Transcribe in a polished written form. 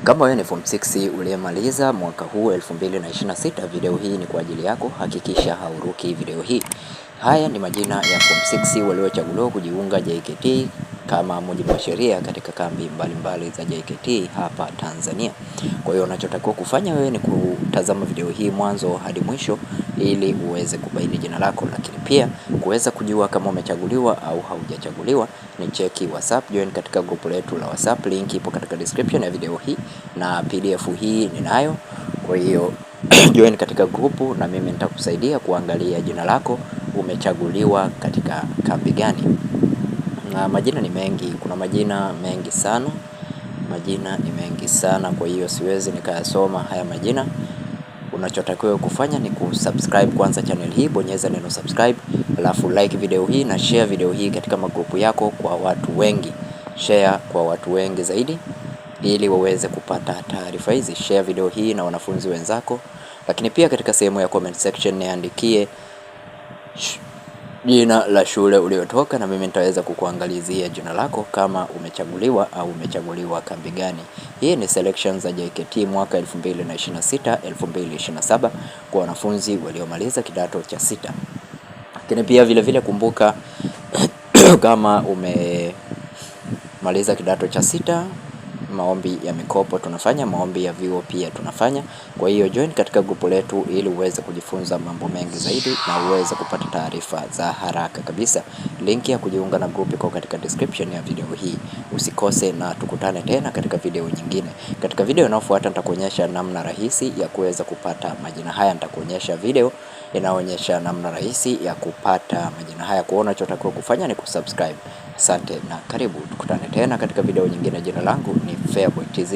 Kama wewe ni form 6 uliyemaliza mwaka huu 2026, video hii ni kwa ajili yako. Hakikisha hauruki video hii. Haya ni majina ya form 6 waliochaguliwa kujiunga JKT kama mujibu wa sheria katika kambi mbalimbali za JKT hapa Tanzania. Kwa hiyo unachotakiwa kufanya wewe ni kutazama video hii mwanzo hadi mwisho ili uweze kubaini jina lako, lakini pia kuweza kujua kama umechaguliwa au haujachaguliwa ni cheki WhatsApp, join katika grupu letu la WhatsApp, link ipo katika description ya video hii na PDF hii ninayo. Kwa hiyo join katika grupu na mimi nitakusaidia kuangalia jina lako umechaguliwa katika kambi gani. Na majina ni mengi, kuna majina mengi sana. Majina ni mengi sana, kwa hiyo siwezi nikayasoma haya majina. Unachotakiwa kufanya ni kusubscribe kwanza channel hii, bonyeza neno subscribe, alafu like video hii na share video hii katika magrupu yako kwa watu wengi. Share kwa watu wengi zaidi ili waweze kupata taarifa hizi. Share video hii na wanafunzi wenzako, lakini pia katika sehemu ya comment section niandikie jina la shule uliotoka na mimi nitaweza kukuangalizia jina lako kama umechaguliwa au umechaguliwa kambi gani. Hii ni selection za JKT mwaka 2026 2027 kwa wanafunzi waliomaliza kidato cha 6. Lakini pia vile kumbuka kama umemaliza kidato cha 6, maombi ya mikopo tunafanya, maombi ya vyuo pia tunafanya. Kwa hiyo join katika grupu letu ili uweze kujifunza mambo mengi zaidi na uweze kupata taarifa za haraka kabisa. Link ya kujiunga na grupu iko katika description ya video hii. Usikose na tukutane tena katika video nyingine. Katika video inayofuata nitakuonyesha namna rahisi ya kuweza kupata majina haya. Nitakuonyesha video inaonyesha namna rahisi ya kupata majina haya. Kwa hiyo unachotakiwa kufanya ni kusubscribe. Asante na karibu, tukutane tena katika video nyingine. Jina langu ni Feaboy TZ.